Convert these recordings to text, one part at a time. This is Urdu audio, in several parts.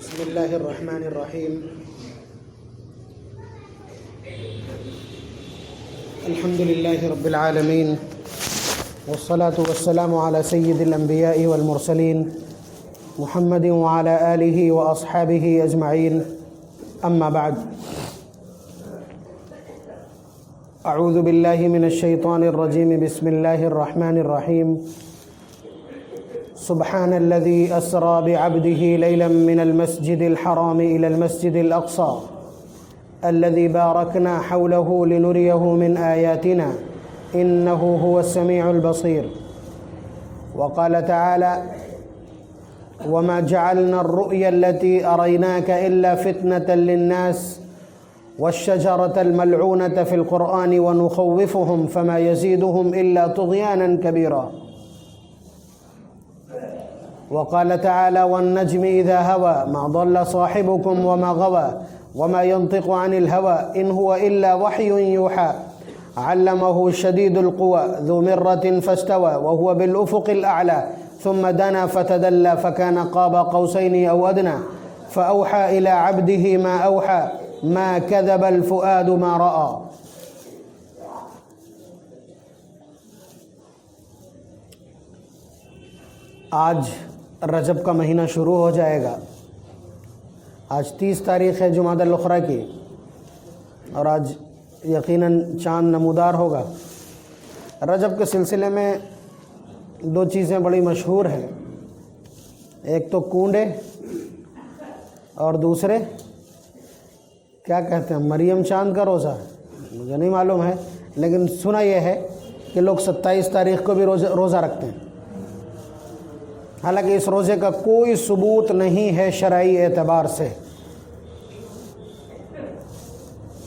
بسم اللہ الرحمن الرحیم الحمد للہ رب العالمین والصلاة والسلام علی سید الانبیاء والمرسلین محمد وعلی آلہ واصحابہ اجمعین اما بعد اعوذ باللہ من الشیطان الرجیم بسم اللہ الرحمن الرحیم سبحان الذي أسرى بعبده ليلا من المسجد الحرام إلى المسجد الأقصى الذي باركنا حوله لنريه من آياتنا إنه هو السميع البصير. وقال تعالى وما جعلنا الرؤيا التي أريناك إلا فتنة للناس والشجرة الملعونة في القرآن ونخوفهم فما يزيدهم إلا طغيانا كبيرا. وقال تعالى والنجم إذا هوى ما ضل صاحبكم وما غوى وما ينطق عن الهوى إن هو إلا وحي يوحى علمه شديد القوى ذو مرة فاستوى وهو بالأفق الأعلى ثم دنا فتدلى فكان قاب قوسين أو أدنى فأوحى إلى عبده ما أوحى ما كذب الفؤاد ما رأى. آج رجب کا مہینہ شروع ہو جائے گا. آج 30 تاریخ ہے جمادی الاخری کی، اور آج یقیناً چاند نمودار ہوگا. رجب کے سلسلے میں 2 چیزیں بڑی مشہور ہیں، ایک تو کونڈے اور دوسرے کیا کہتے ہیں مریم چاند کا روزہ. مجھے نہیں معلوم ہے، لیکن سنا یہ ہے کہ لوگ 27 تاریخ کو بھی روزہ رکھتے ہیں. حالانکہ اس روزے کا کوئی ثبوت نہیں ہے شرعی اعتبار سے،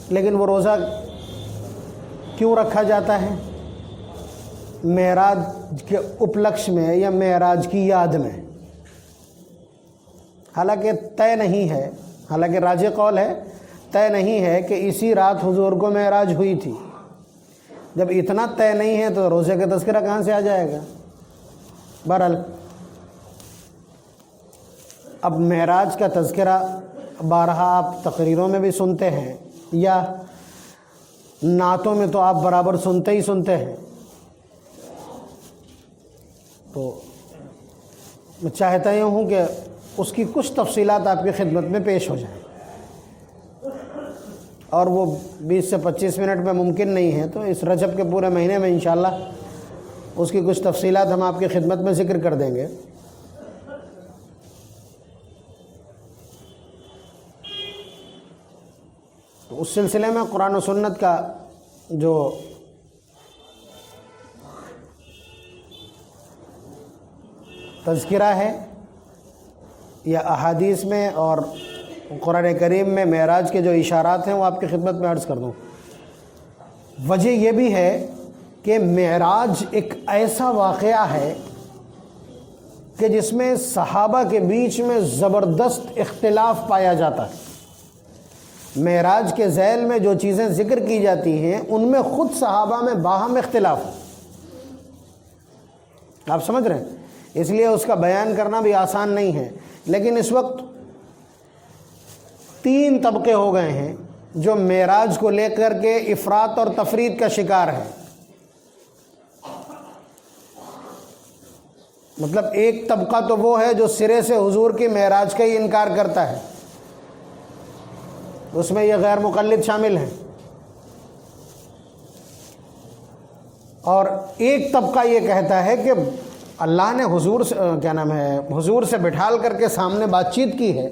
لیکن وہ روزہ کیوں رکھا جاتا ہے؟ معراج کے اپلکش میں یا معراج کی یاد میں. حالانکہ طے نہیں ہے، حالانکہ راجح قول ہے، طے نہیں ہے کہ اسی رات حضور کو معراج ہوئی تھی. جب اتنا طے نہیں ہے تو روزے کا تذکرہ کہاں سے آ جائے گا؟ بہرحال اب معراج کا تذکرہ بارہا آپ تقریروں میں بھی سنتے ہیں یا نعتوں میں تو آپ برابر سنتے ہی سنتے ہیں. تو میں چاہتا ہی ہوں کہ اس کی کچھ تفصیلات آپ کی خدمت میں پیش ہو جائیں، اور وہ 20 سے 25 منٹ میں ممکن نہیں ہے، تو اس رجب کے پورے مہینے میں انشاءاللہ اس کی کچھ تفصیلات ہم آپ کی خدمت میں ذکر کر دیں گے. تو اس سلسلے میں قرآن و سنت کا جو تذکرہ ہے یا احادیث میں اور قرآن کریم میں معراج کے جو اشارات ہیں وہ آپ کی خدمت میں عرض کر دوں. وجہ یہ بھی ہے کہ معراج ایک ایسا واقعہ ہے کہ جس میں صحابہ کے بیچ میں زبردست اختلاف پایا جاتا ہے. معراج کے ذیل میں جو چیزیں ذکر کی جاتی ہیں ان میں خود صحابہ میں باہم اختلاف ہے. آپ سمجھ رہے ہیں؟ اس لیے اس کا بیان کرنا بھی آسان نہیں ہے. لیکن اس وقت 3 طبقے ہو گئے ہیں جو معراج کو لے کر کے افراط اور تفرید کا شکار ہے. مطلب ایک طبقہ تو وہ ہے جو سرے سے حضور کی معراج کا ہی انکار کرتا ہے، اس میں یہ غیر مقلد شامل ہیں. اور ایک طبقہ یہ کہتا ہے کہ اللہ نے حضور سے حضور سے بٹھال کر کے سامنے بات چیت کی ہے،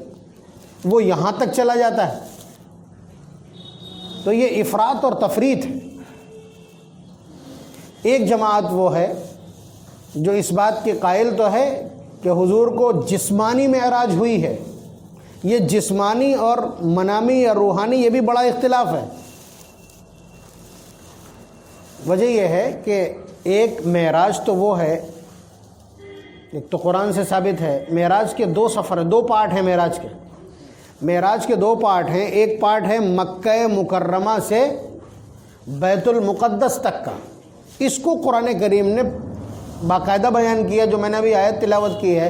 وہ یہاں تک چلا جاتا ہے. تو یہ افراط اور تفریط ہے. ایک جماعت وہ ہے جو اس بات کی قائل تو ہے کہ حضور کو جسمانی معراج ہوئی ہے. یہ جسمانی اور منامی یا روحانی یہ بھی بڑا اختلاف ہے. وجہ یہ ہے کہ ایک معراج تو وہ ہے، ایک تو قرآن سے ثابت ہے. معراج کے 2 سفر ہیں، 2 پارٹ ہیں معراج کے. معراج کے 2 پارٹ ہیں. ایک پارٹ ہے مکہ مکرمہ سے بیت المقدس تک کا. اس کو قرآن کریم نے باقاعدہ بیان کیا، جو میں نے ابھی آیت تلاوت کی ہے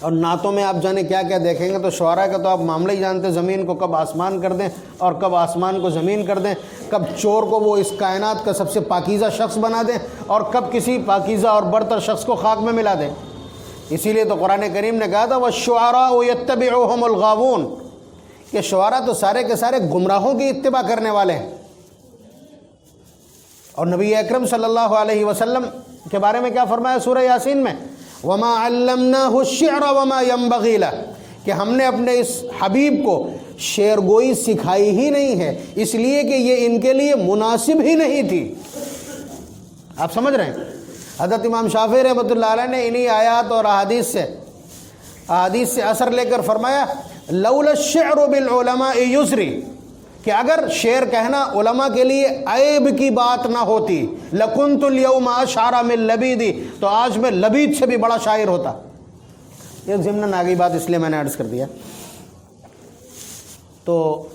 اور نعتوں میں آپ جانے کیا کیا دیکھیں گے، تو شعراء کا تو آپ معاملہ ہی جانتے، زمین کو کب آسمان کر دیں اور کب آسمان کو زمین کر دیں، کب چور کو وہ اس کائنات کا سب سے پاکیزہ شخص بنا دیں اور کب کسی پاکیزہ اور برتر شخص کو خاک میں ملا دیں۔ اسی لیے تو قرآن کریم نے کہا تھا وَالشُّعَرَاءُ يَتَّبِعُهُمُ الْغَاوُونَ، کہ شعراء تو سارے کے سارے گمراہوں کی اتباع کرنے والے ہیں۔ اور نبی اکرم صلی اللہ علیہ وسلم کے بارے میں کیا فرمایا سورہ یاسین میں، وَمَا عَلَّمْنَاهُ الشِّعْرَ وَمَا يَنبَغِي لَهُ، کہ ہم نے اپنے اس حبیب کو شعر گوئی سکھائی ہی نہیں ہے، اس لیے کہ یہ ان کے لیے مناسب ہی نہیں تھی۔ آپ سمجھ رہے ہیں؟ حضرت امام شافعی رحمۃ اللہ علیہ نے انہی آیات اور احادیث سے اثر لے کر فرمایا لولا الشعر بالعلماء یسری، کہ اگر شعر کہنا علماء کے لیے عیب کی بات نہ ہوتی، لکنت اليوم اشعر من لبیدی، تو آج میں لبید سے بھی بڑا شاعر ہوتا۔ یہ ضمناً آگئی بات اس لیے میں نے عرض کر دیا۔ تو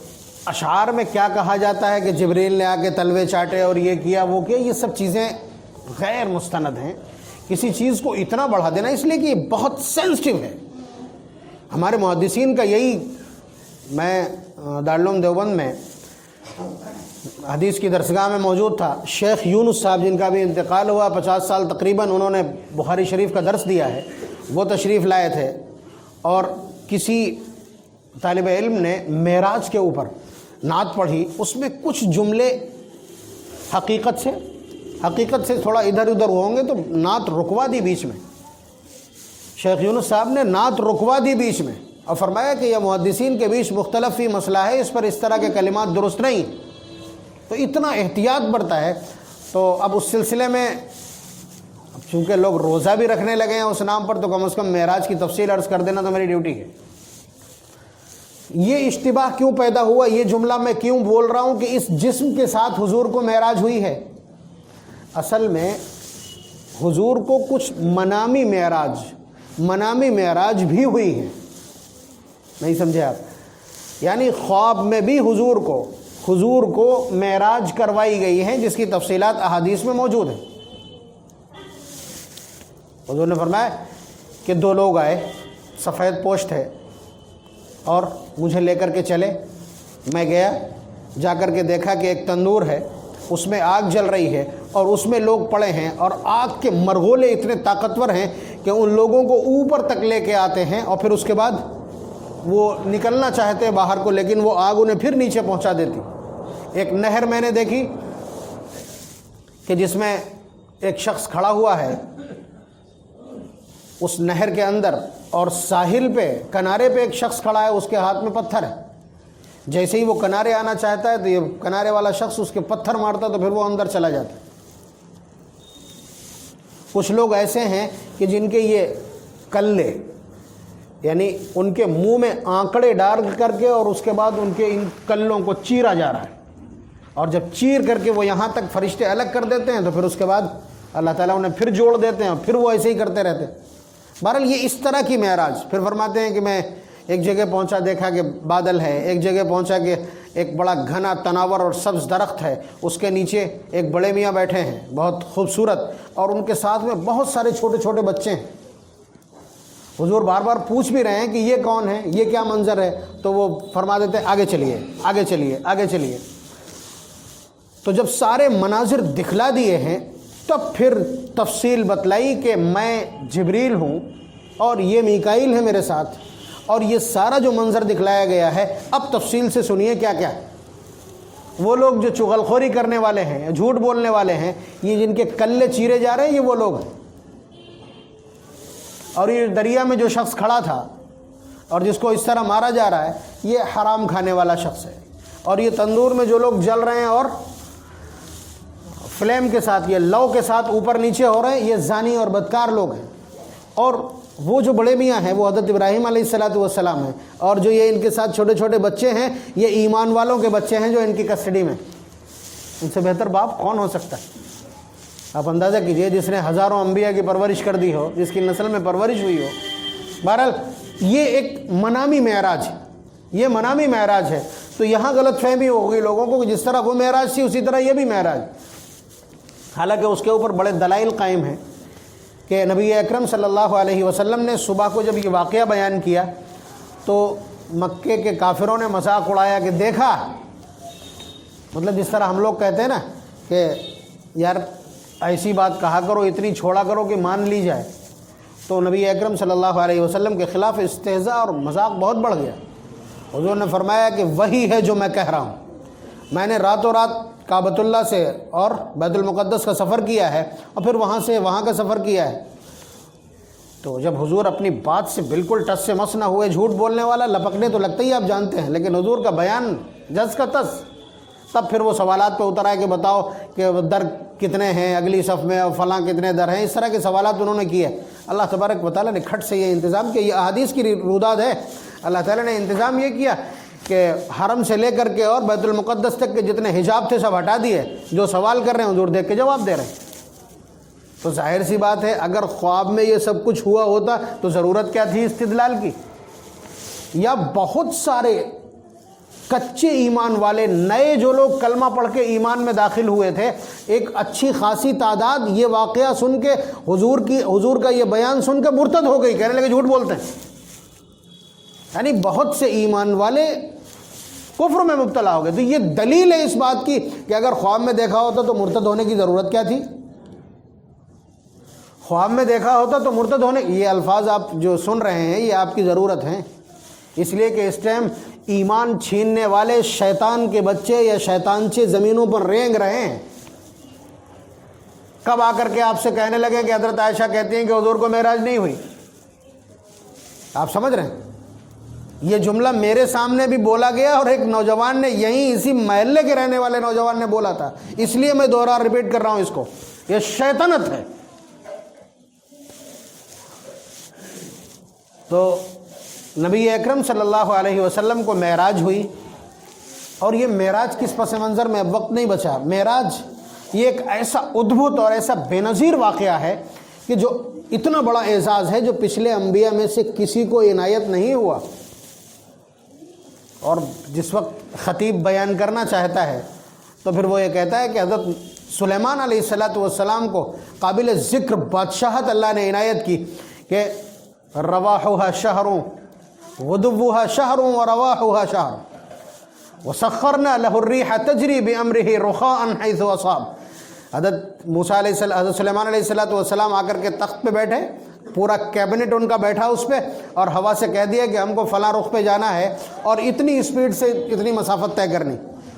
اشعار میں کیا کہا جاتا ہے کہ جبریل نے آ کے تلوے چاٹے اور یہ کیا وہ کیا، یہ سب چیزیں غیر مستند ہیں۔ کسی چیز کو اتنا بڑھا دینا، اس لیے کہ یہ بہت سینسٹیو ہے۔ ہمارے محدثین کا یہی، میں دارالعلوم دیوبند میں حدیث کی درسگاہ میں موجود تھا، شیخ یونس صاحب جن کا بھی انتقال ہوا 50 سال تقریباً انہوں نے بخاری شریف کا درس دیا ہے، وہ تشریف لائے تھے اور کسی طالب علم نے معراج کے اوپر نعت پڑھی، اس میں کچھ جملے حقیقت سے تھوڑا ادھر ادھر ہوں گے تو نعت رکوا دی بیچ میں۔ شیخ یونس صاحب نے نعت رکوا دی بیچ میں اور فرمایا کہ یہ محدثین کے بیچ مختلف ہی مسئلہ ہے، اس پر اس طرح کے کلمات درست نہیں۔ تو اتنا احتیاط برتا ہے۔ تو اب اس سلسلے میں چونکہ لوگ روزہ بھی رکھنے لگے ہیں اس نام پر، تو کم از کم معراج کی تفصیل عرض کر دینا تو میری ڈیوٹی ہے۔ یہ اشتباہ کیوں پیدا ہوا، یہ جملہ میں کیوں بول رہا ہوں کہ اس جسم کے ساتھ حضور کو معراج ہوئی ہے؟ اصل میں حضور کو کچھ منامی معراج بھی ہوئی ہے، نہیں سمجھے آپ؟ یعنی خواب میں بھی حضور کو معراج کروائی گئی ہے، جس کی تفصیلات احادیث میں موجود ہیں۔ حضور نے فرمایا کہ 2 لوگ آئے، سفید پوش تھے اور مجھے لے کر کے چلے۔ میں گیا، جا کر کے دیکھا کہ ایک تندور ہے، اس میں آگ جل رہی ہے اور اس میں لوگ پڑے ہیں، اور آگ کے مرغولے اتنے طاقتور ہیں کہ ان لوگوں کو اوپر تک لے کے آتے ہیں، اور پھر اس کے بعد وہ نکلنا چاہتے ہیں باہر کو، لیکن وہ آگ انہیں پھر نیچے پہنچا دیتی۔ ایک نہر میں نے دیکھی کہ جس میں ایک شخص کھڑا ہوا ہے اس نہر کے اندر، اور ساحل پہ کنارے پہ ایک شخص کھڑا ہے، اس کے ہاتھ میں پتھر ہے۔ جیسے ہی وہ کنارے آنا چاہتا ہے تو یہ کنارے والا شخص اس کے پتھر مارتا تو پھر وہ اندر چلا جاتا ہے۔ کچھ لوگ ایسے ہیں کہ جن کے یہ کلے، یعنی ان کے منہ میں آنکڑے ڈال کر کے اور اس کے بعد ان کے ان کلوں کو چیرا جا رہا ہے، اور جب چیر کر کے وہ یہاں تک فرشتے الگ کر دیتے ہیں تو پھر اس کے بعد اللہ تعالیٰ انہیں پھر جوڑ دیتے ہیں، اور پھر وہ ایسے ہی کرتے رہتے ہیں۔ بہرحال یہ اس طرح کی معراج۔ پھر فرماتے ہیں کہ میں ایک جگہ پہنچا، دیکھا کہ بادل ہے، ایک جگہ پہنچا کہ ایک بڑا گھنا تناور اور سبز درخت ہے، اس کے نیچے ایک بڑے میاں بیٹھے ہیں بہت خوبصورت، اور ان کے ساتھ میں بہت سارے چھوٹے چھوٹے بچے ہیں۔ حضور بار بار پوچھ بھی رہے ہیں کہ یہ کون ہے، یہ کیا منظر ہے، تو وہ فرما دیتے ہیں آگے چلیے آگے چلیے آگے چلیے۔ تو جب سارے مناظر دکھلا دیے ہیں تب پھر تفصیل بتلائی کہ میں جبریل ہوں اور یہ میکائیل ہے میرے ساتھ، اور یہ سارا جو منظر دکھلایا گیا ہے اب تفصیل سے سنیے کیا کیا۔ وہ لوگ جو چغل خوری کرنے والے ہیں، جھوٹ بولنے والے ہیں، یہ جن کے کلے چیرے جا رہے ہیں، یہ وہ لوگ ہیں۔ اور یہ دریا میں جو شخص کھڑا تھا اور جس کو اس طرح مارا جا رہا ہے، یہ حرام کھانے والا شخص ہے۔ اور یہ تندور میں جو لوگ جل رہے ہیں اور فلیم کے ساتھ، یہ لو کے ساتھ اوپر نیچے ہو رہے ہیں، یہ زانی اور بدکار لوگ ہیں۔ اور وہ جو بڑے میاں ہیں وہ حضرت ابراہیم علیہ السلام ہیں، اور جو یہ ان کے ساتھ چھوٹے چھوٹے بچے ہیں یہ ایمان والوں کے بچے ہیں جو ان کی کسٹڈی میں۔ ان سے بہتر باپ کون ہو سکتا ہے؟ آپ اندازہ کیجئے، جس نے ہزاروں انبیاء کی پرورش کر دی ہو، جس کی نسل میں پرورش ہوئی ہو۔ بہرحال یہ ایک منامی معراج ہے، یہ منامی معراج ہے۔ تو یہاں غلط فہمی ہوگی لوگوں کو کہ جس طرح وہ معراج تھی اسی طرح یہ بھی معراج، حالانکہ اس کے اوپر بڑے دلائل قائم ہیں۔ کہ نبی اکرم صلی اللہ علیہ وسلم نے صبح کو جب یہ واقعہ بیان کیا تو مکے کے کافروں نے مذاق اڑایا کہ دیکھا، مطلب جس طرح ہم لوگ کہتے ہیں نا کہ یار ایسی بات کہا کرو، اتنی چھوڑا کرو کہ مان لی جائے، تو نبی اکرم صلی اللہ علیہ وسلم کے خلاف استہزاء اور مذاق بہت بڑھ گیا۔ حضور نے فرمایا کہ وہی ہے جو میں کہہ رہا ہوں، میں نے راتوں رات کعبۃ اللہ سے اور بیت المقدس کا سفر کیا ہے اور پھر وہاں سے وہاں کا سفر کیا ہے۔ تو جب حضور اپنی بات سے بالکل ٹس سے مس نہ ہوئے، جھوٹ بولنے والا لپکنے تو لگتا ہی آپ جانتے ہیں، لیکن حضور کا بیان جز کا تس، تب پھر وہ سوالات پہ اتر آئے کہ بتاؤ کہ در کتنے ہیں اگلی صف میں اور فلاں کتنے در ہیں، اس طرح کے سوالات انہوں نے کیے۔ اللہ تبارک و تعالیٰ نے کھٹ سے یہ انتظام کیا، یہ احادیث کی روداد ہے۔ اللہ تعالیٰ نے انتظام یہ کیا کہ حرم سے لے کر کے اور بیت المقدس تک کے جتنے حجاب تھے سب ہٹا دیے، جو سوال کر رہے ہیں حضور دیکھ کے جواب دے رہے ہیں۔ تو ظاہر سی بات ہے اگر خواب میں یہ سب کچھ ہوا ہوتا تو ضرورت کیا تھی استدلال کی؟ یا بہت سارے کچے ایمان والے نئے جو لوگ کلمہ پڑھ کے ایمان میں داخل ہوئے تھے، ایک اچھی خاصی تعداد یہ واقعہ سن کے حضور کا یہ بیان سن کے مرتد ہو گئی، کہنے لگے جھوٹ بولتے ہیں۔ یعنی بہت سے ایمان والے کفر میں مبتلا ہو گئے۔ تو یہ دلیل ہے اس بات کی کہ اگر خواب میں دیکھا ہوتا تو مرتد ہونے کی ضرورت کیا تھی؟ خواب میں دیکھا ہوتا تو مرتد ہونے، یہ الفاظ آپ جو سن رہے ہیں یہ آپ کی ضرورت ہیں، اس لیے کہ اس ٹائم ایمان چھیننے والے شیطان کے بچے یا شیطانچے زمینوں پر رینگ رہے ہیں۔ کب آ کر کے آپ سے کہنے لگے کہ حضرت عائشہ کہتی ہیں کہ حضور کو معراج نہیں ہوئی؟ آپ سمجھ رہے ہیں؟ یہ جملہ میرے سامنے بھی بولا گیا اور ایک نوجوان نے، یہیں اسی محلے کے رہنے والے نوجوان نے بولا تھا، اس لیے میں دوبارہ ریپیٹ کر رہا ہوں اس کو۔ یہ شیطنت ہے۔ تو نبی اکرم صلی اللہ علیہ وسلم کو معراج ہوئی، اور یہ معراج کس پس منظر میں اب وقت نہیں بچا۔ معراج یہ ایک ایسا ادبھت اور ایسا بے نظیر واقعہ ہے کہ جو اتنا بڑا اعزاز ہے جو پچھلے انبیاء میں سے کسی کو عنایت نہیں ہوا۔ اور جس وقت خطیب بیان کرنا چاہتا ہے تو پھر وہ یہ کہتا ہے کہ حضرت سلیمان علیہ السلام کو قابل ذکر بادشاہت اللہ نے عنایت کی کہ رواحها شہر غدوها شہر ورواحها شہر وسخرنا له الريح تجري بأمره رخاء حيث أصاب۔ حضرت سلیمان علیہ السلام آ کر کے تخت پہ بیٹھے، پورا کیبنٹ ان کا بیٹھا اس پہ، اور ہوا سے کہہ دیا کہ ہم کو فلاں رخ پہ جانا ہے اور اتنی اسپیڈ سے اتنی مسافت طے کرنی۔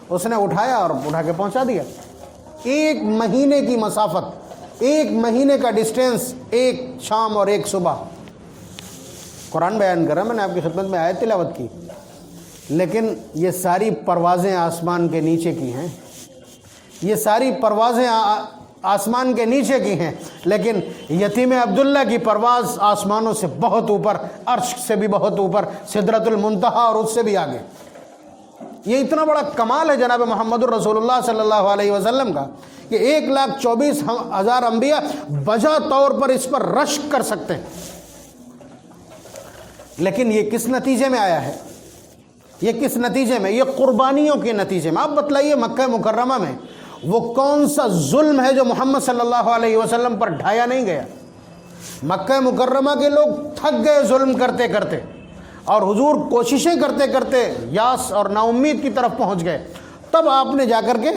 اس نے اٹھایا اور اٹھا کے پہنچا دیا۔ 1 مہینے کی مسافت، 1 مہینے کا ڈسٹینس، ایک شام اور ایک صبح۔ قرآن بیان کر رہا، میں نے آپ کی خدمت میں آیت تلاوت کی، لیکن یہ ساری پروازیں آسمان کے نیچے کی ہیں، یہ ساری پروازیں آسمان کے نیچے کی ہیں، لیکن یتیم عبداللہ کی پرواز آسمانوں سے بہت اوپر، عرش سے بھی بہت اوپر، سدرۃ المنتہا اور اس سے بھی آگے۔ یہ اتنا بڑا کمال ہے جناب محمد الرسول اللہ صلی اللہ علیہ وسلم کا کہ 1,24,000 انبیاء بجا طور پر اس پر رشک کر سکتے ہیں۔ لیکن یہ کس نتیجے میں آیا ہے؟ یہ کس نتیجے میں؟ یہ قربانیوں کے نتیجے میں۔ آپ بتلائیے مکہ مکرمہ میں وہ کون سا ظلم ہے جو محمد صلی اللہ علیہ وسلم پر ڈھایا نہیں گیا؟ مکہ مکرمہ کے لوگ تھک گئے ظلم کرتے کرتے، اور حضور کوششیں کرتے کرتے یاس اور نا امید کی طرف پہنچ گئے۔ تب آپ نے جا کر کے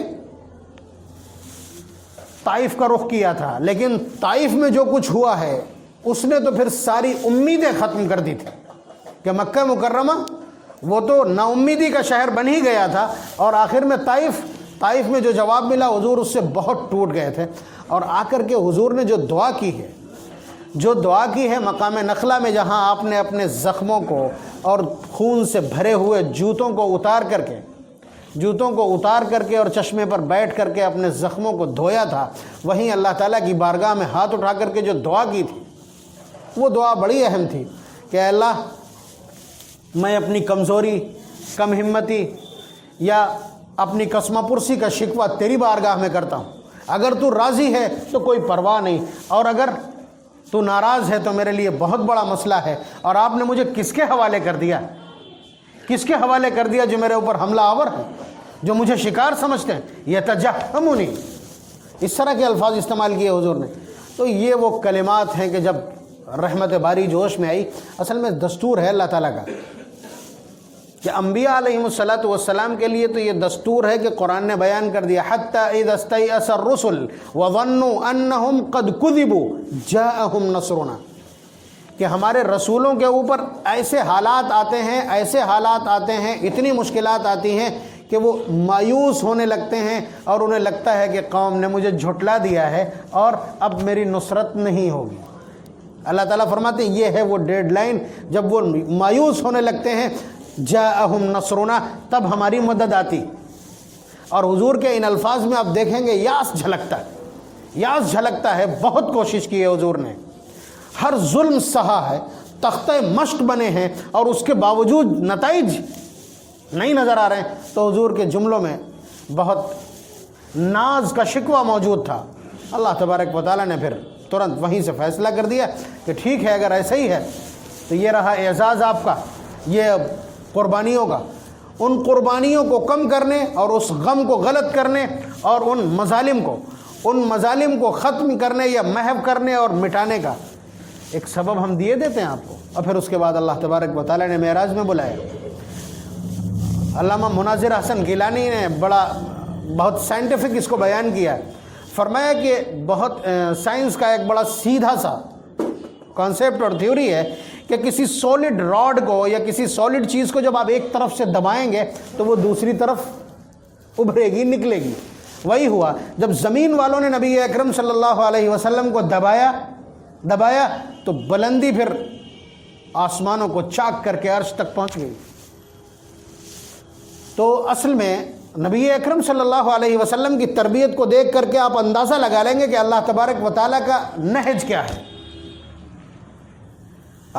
طائف کا رخ کیا تھا، لیکن طائف میں جو کچھ ہوا ہے اس نے تو پھر ساری امیدیں ختم کر دی تھی کہ مکہ مکرمہ وہ تو نا امیدی کا شہر بن ہی گیا تھا، اور آخر میں طائف میں جو جواب ملا حضور اس سے بہت ٹوٹ گئے تھے۔ اور آ کر کے حضور نے جو دعا کی ہے مقام نخلا میں، جہاں آپ نے اپنے زخموں کو اور خون سے بھرے ہوئے جوتوں کو اتار کر کے اور چشمے پر بیٹھ کر کے اپنے زخموں کو دھویا تھا، وہیں اللہ تعالیٰ کی بارگاہ میں ہاتھ اٹھا کر کے جو دعا کی تھی وہ دعا بڑی اہم تھی کہ اے اللہ، میں اپنی کمزوری، کم ہمتی یا اپنی قسمہ پرسی کا شکوہ تیری بارگاہ میں کرتا ہوں۔ اگر تو راضی ہے تو کوئی پرواہ نہیں، اور اگر تو ناراض ہے تو میرے لیے بہت بڑا مسئلہ ہے۔ اور آپ نے مجھے کس کے حوالے کر دیا؟ کس کے حوالے کر دیا جو میرے اوپر حملہ آور ہے، جو مجھے شکار سمجھتے ہیں؟ یتجہمونی، اس طرح کے الفاظ استعمال کیے حضور نے۔ تو یہ وہ کلمات ہیں کہ جب رحمت باری جوش میں آئی، اصل میں دستور ہے اللہ تعالیٰ کا کہ انبیاء علیہم الصلاۃ والسلام کے لیے تو یہ دستور ہے کہ قرآن نے بیان کر دیا، حتی اذا استیأس الرسل وظنوا انہم قد کذبوا جاءہم نصرنا، کہ ہمارے رسولوں کے اوپر ایسے حالات آتے ہیں، اتنی مشکلات آتی ہیں کہ وہ مایوس ہونے لگتے ہیں اور انہیں لگتا ہے کہ قوم نے مجھے جھٹلا دیا ہے اور اب میری نصرت نہیں ہوگی۔ اللہ تعالیٰ فرماتے ہیں یہ ہے وہ ڈیڈ لائن، جب وہ مایوس ہونے لگتے ہیں جاءہم نصرنا، تب ہماری مدد آتی۔ اور حضور کے ان الفاظ میں آپ دیکھیں گے یاس جھلکتا ہے، بہت کوشش کی ہے حضور نے، ہر ظلم سہا ہے، تختہ مشق بنے ہیں اور اس کے باوجود نتائج نہیں نظر آ رہے ہیں، تو حضور کے جملوں میں بہت ناز کا شکوہ موجود تھا۔ اللہ تبارک و تعالیٰ نے پھر ترنت وہیں سے فیصلہ کر دیا کہ ٹھیک ہے، اگر ایسا ہی ہے تو یہ رہا اعزاز آپ کا، یہ قربانیوں کا، ان قربانیوں کو کم کرنے اور اس غم کو غلط کرنے اور ان مظالم کو ختم کرنے یا محو کرنے اور مٹانے کا ایک سبب ہم دیے دیتے ہیں آپ کو۔ اور پھر اس کے بعد اللہ تبارک و تعالیٰ نے معراج میں بلایا۔ علامہ مناظر حسن گیلانی نے بہت سائنٹیفک اس کو بیان کیا ہے، فرمایا کہ بہت سائنس کا ایک بڑا سیدھا سا کانسیپٹ اور تھیوری ہے کہ کسی سولڈ راڈ کو یا کسی سولڈ چیز کو جب آپ ایک طرف سے دبائیں گے تو وہ دوسری طرف ابھرے گی، نکلے گی۔ وہی ہوا جب زمین والوں نے نبی اکرم صلی اللہ علیہ وسلم کو دبایا تو بلندی پھر آسمانوں کو چاک کر کے عرش تک پہنچ گئی۔ تو اصل میں نبی اکرم صلی اللہ علیہ وسلم کی تربیت کو دیکھ کر کے آپ اندازہ لگا لیں گے کہ اللہ تبارک و تعالیٰ کا نہج کیا ہے۔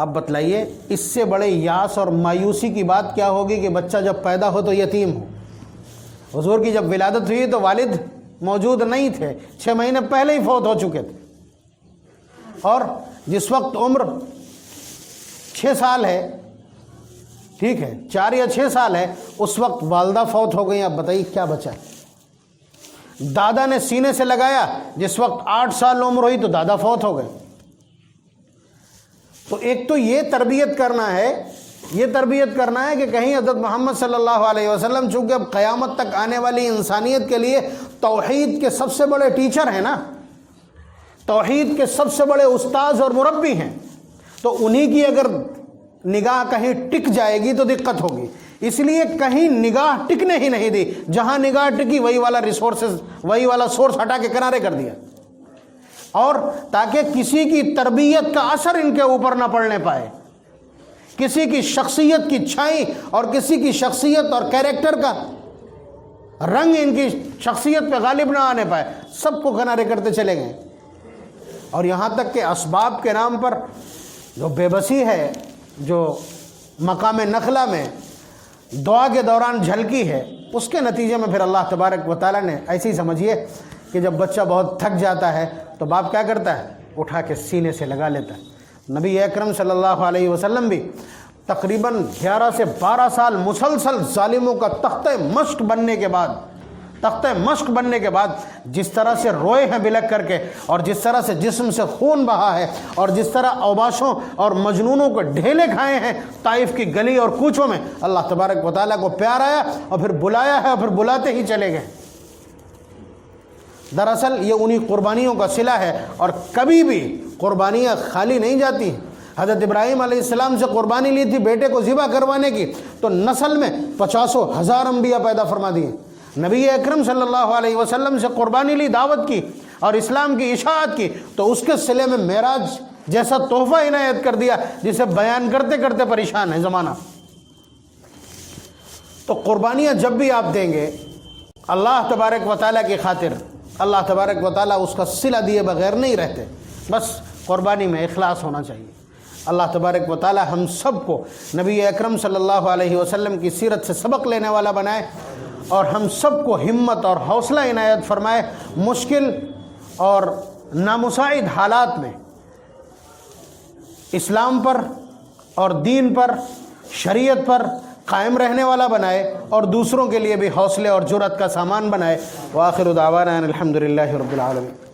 آپ بتلائیے اس سے بڑے یاس اور مایوسی کی بات کیا ہوگی کہ بچہ جب پیدا ہو تو یتیم ہو۔ حضور کی جب ولادت ہوئی تو والد موجود نہیں تھے، 6 مہینے پہلے ہی فوت ہو چکے تھے، اور جس وقت عمر 6 سال ہے، ٹھیک ہے 4 یا 6 سال ہے، اس وقت والدہ فوت ہو گئی۔ آپ بتائیے کیا بچا؟ دادا نے سینے سے لگایا، جس وقت 8 سال عمر ہوئی تو دادا فوت ہو گئے۔ تو ایک تو یہ تربیت کرنا ہے کہ کہیں حضرت محمد صلی اللہ علیہ وسلم چونکہ اب قیامت تک آنے والی انسانیت کے لیے توحید کے سب سے بڑے ٹیچر ہیں نا، توحید کے سب سے بڑے استاذ اور مربی ہیں، تو انہی کی اگر نگاہ کہیں ٹک جائے گی تو دقت ہوگی، اس لیے کہیں نگاہ ٹکنے ہی نہیں دی، جہاں نگاہ ٹکی وہی والا سورس ہٹا کے کنارے کر دیا، اور تاکہ کسی کی تربیت کا اثر ان کے اوپر نہ پڑنے پائے، کسی کی شخصیت کی چھائی اور کسی کی شخصیت اور کیریکٹر کا رنگ ان کی شخصیت پہ غالب نہ آنے پائے، سب کو کنارے کرتے چلے گئے۔ اور یہاں تک کہ اسباب کے نام پر جو بے بسی ہے، جو مقام نخلا میں دعا کے دوران جھلکی ہے، اس کے نتیجے میں پھر اللہ تبارک و تعالیٰ نے ایسے ہی سمجھیے کہ جب بچہ بہت تھک جاتا ہے تو باپ کیا کرتا ہے؟ اٹھا کے سینے سے لگا لیتا ہے۔ نبی اکرم صلی اللہ علیہ وسلم بھی تقریباً 11 سے 12 سال مسلسل ظالموں کا تختہ مشق بننے کے بعد جس طرح سے روئے ہیں بلک کر کے، اور جس طرح سے جسم سے خون بہا ہے، اور جس طرح اوباشوں اور مجنونوں کو ڈھیلے کھائے ہیں طائف کی گلی اور کوچوں میں، اللہ تبارک و تعالیٰ کو پیار آیا اور پھر بلایا ہے اور پھر بلاتے ہی چلے گئے۔ دراصل یہ انہی قربانیوں کا صلہ ہے، اور کبھی بھی قربانیاں خالی نہیں جاتی ہیں۔ حضرت ابراہیم علیہ السلام سے قربانی لی تھی بیٹے کو ذبح کروانے کی، تو نسل میں 50,000 انبیاء پیدا فرما دیے۔ نبی اکرم صلی اللہ علیہ وسلم سے قربانی لی، دعوت کی اور اسلام کی اشاعت کی، تو اس کے صلے میں معراج جیسا تحفہ عنایت کر دیا جسے بیان کرتے کرتے پریشان ہے زمانہ۔ تو قربانیاں جب بھی آپ دیں گے اللہ تبارک و تعالیٰ کی خاطر، اللہ تبارک و تعالیٰ اس کا صلہ دیے بغیر نہیں رہتے، بس قربانی میں اخلاص ہونا چاہیے۔ اللہ تبارک و تعالیٰ ہم سب کو نبی اکرم صلی اللہ علیہ وسلم کی سیرت سے سبق لینے والا بنائے، اور ہم سب کو ہمت اور حوصلہ عنایت فرمائے، مشکل اور نامساعد حالات میں اسلام پر اور دین پر، شریعت پر قائم رہنے والا بنائے، اور دوسروں کے لیے بھی حوصلے اور جرأت کا سامان بنائے۔ وآخر دعوانا ان الحمد للہ رب العالمین۔